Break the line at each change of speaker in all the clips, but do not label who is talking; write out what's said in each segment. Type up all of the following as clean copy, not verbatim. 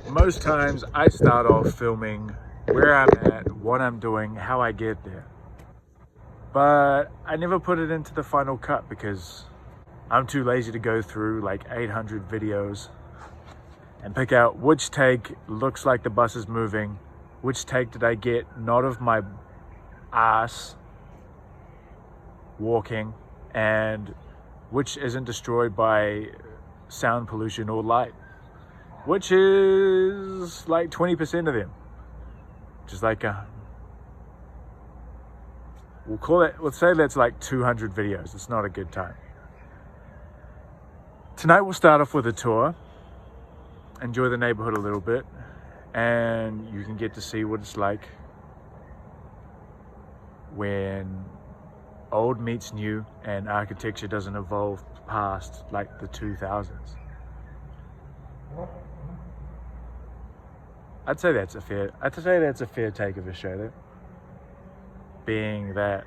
Most times I start off filming where I'm at, what I'm doing, how I get there. But I never put it into the final cut because I'm too lazy to go through like 800 videos and pick out which take looks like the bus is moving, which take did I get not of my ass walking, and which isn't destroyed by sound pollution or light, which is like 20% of them. Just like let's say that's like 200 videos. It's not a good time. Tonight we'll start off with a tour, enjoy the neighborhood a little bit, and you can get to see what it's like when old meets new and architecture doesn't evolve past like the 2000s. I'd say that's a fair take of Australia. Being that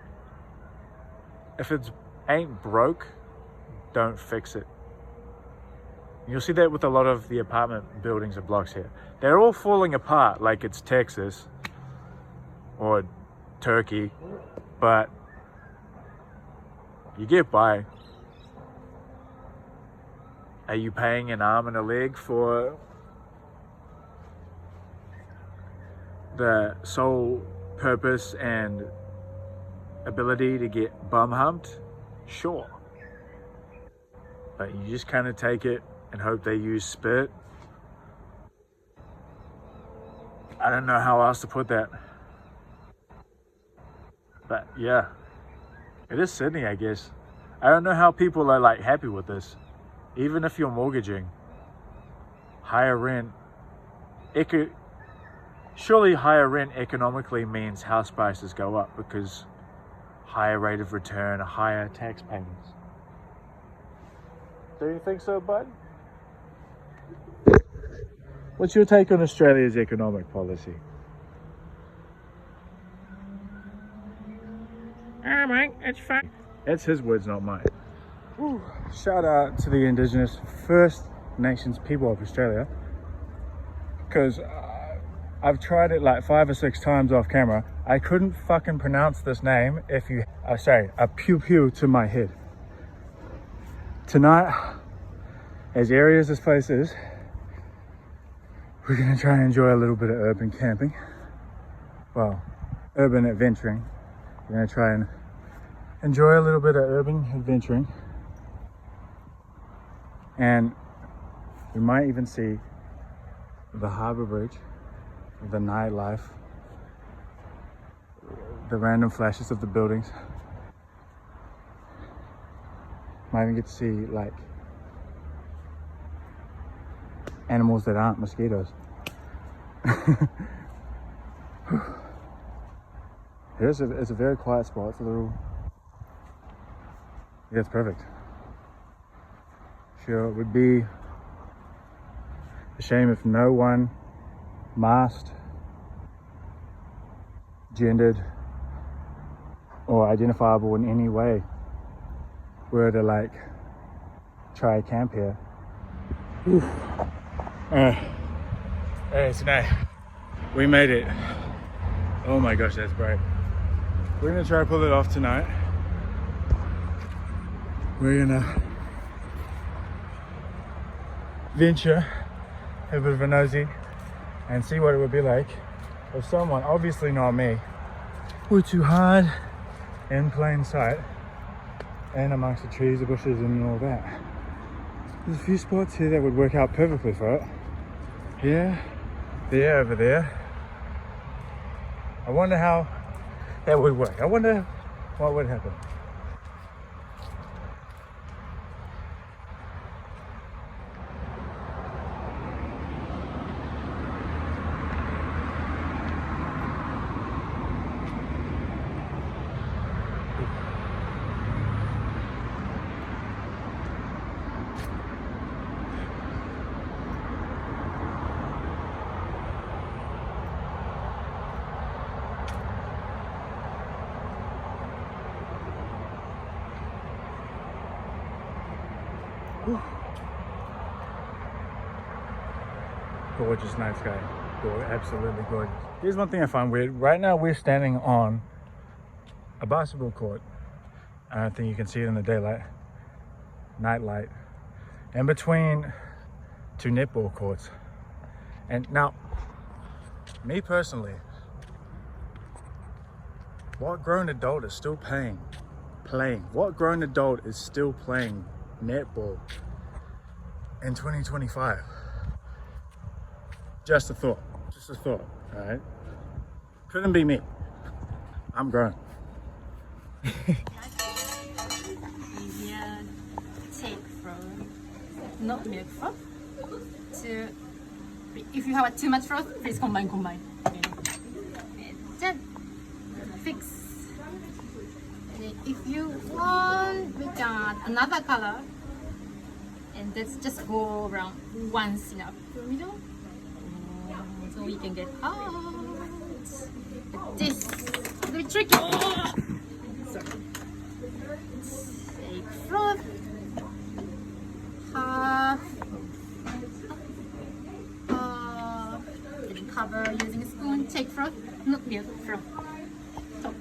if it ain't broke, don't fix it. You'll see that with a lot of the apartment buildings and blocks here. They're all falling apart like it's Texas or Turkey, but you get by. Are you paying an arm and a leg for the sole purpose and ability to get bum humped? Sure. But you just kind of take it and hope they use spit. I don't know how else to put that. But yeah, it is Sydney, I guess. I don't know how people are like happy with this. Even if you're mortgaging, higher rent, surely higher rent economically means house prices go up because higher rate of return, higher tax payments. Do you think so, bud? What's your take on Australia's economic policy?
Oh, mate, it's fun.
That's his words, not mine. Whew. Shout out to the Indigenous First Nations people of Australia, because I've tried it like 5 or 6 times off camera. I couldn't fucking pronounce this name if you say a pew pew to my head. Tonight, as airy as this place is, we're gonna try and enjoy a little bit of urban camping. Well, urban adventuring. We're gonna try and enjoy a little bit of urban adventuring. And we might even see the Harbour Bridge, the nightlife, the random flashes of the buildings. Might even get to see like animals that aren't mosquitoes. It's a very quiet spot. It's a little, yeah, it's perfect. Sure, it would be a shame if no one masked, gendered, or identifiable in any way were to like try camp here. Hey, tonight we made it. Oh my gosh, that's bright. We're gonna try to pull it off tonight. We're gonna venture, have a bit of a nosy, and see what it would be like if someone, obviously not me, were to hide in plain sight and amongst the trees, the bushes, and all that. There's a few spots here that would work out perfectly for it. Here, there, over there. I wonder how that would work. I wonder what would happen. gorgeous night sky. Absolutely gorgeous. Here's one thing I find weird. Right now we're standing on a basketball court. I don't think you can see it in the daylight, night light, in between two netball courts. And now, me personally, what grown adult is still playing? What grown adult is still playing netball in 2025? Just a thought, all right? Couldn't be me. I'm grown.
Yeah, take from not milk froth to, if you have too much froth, please combine. Okay. And then fix. And if you want, we got another color, and let's just go around once enough to the middle, so we can get out. But this is a bit tricky. Oh! Sorry. Take froth, half, and cover using a spoon. Take froth, not milk, froth. So,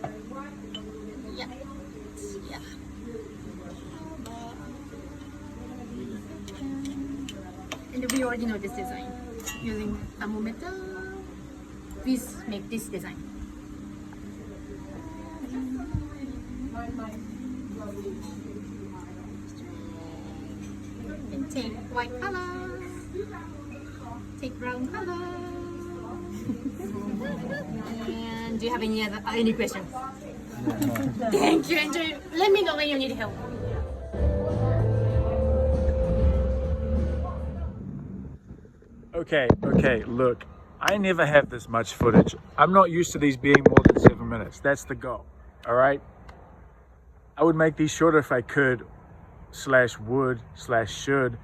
yeah. And we already know this design. Using thermometer, please make this design. And take white color, take brown color. And do you have any questions? Thank you, enjoy. Let me know when you need help.
Okay, look, I never have this much footage. I'm not used to these being more than 7 minutes. That's the goal, all right? I would make these shorter if I could, /would, /should,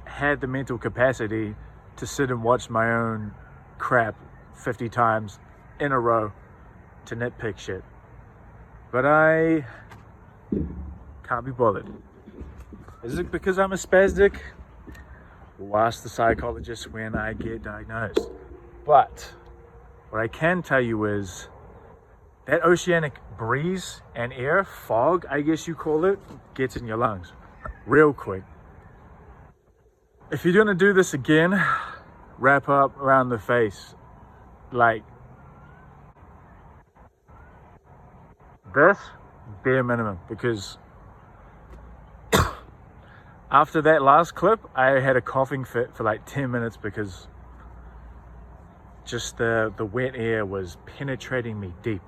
had the mental capacity to sit and watch my own crap 50 times in a row to nitpick shit. But I can't be bothered. Is it because I'm a spastic? We'll ask the psychologist when I get diagnosed. But what I can tell you is that oceanic breeze and air, fog, I guess you call it, gets in your lungs real quick. If you're gonna do this again, wrap up around the face. Like this, bare minimum, because after that last clip, I had a coughing fit for like 10 minutes because just the wet air was penetrating me deep.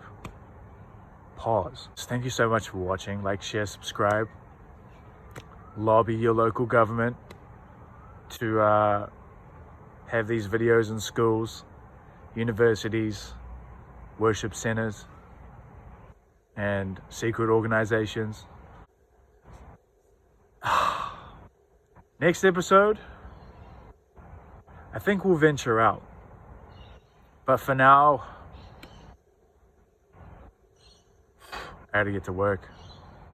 Pause. Thank you so much for watching. Like, share, subscribe. Lobby your local government to have these videos in schools, universities, worship centers, and secret organizations. Next episode, I think we'll venture out. But for now, I gotta get to work.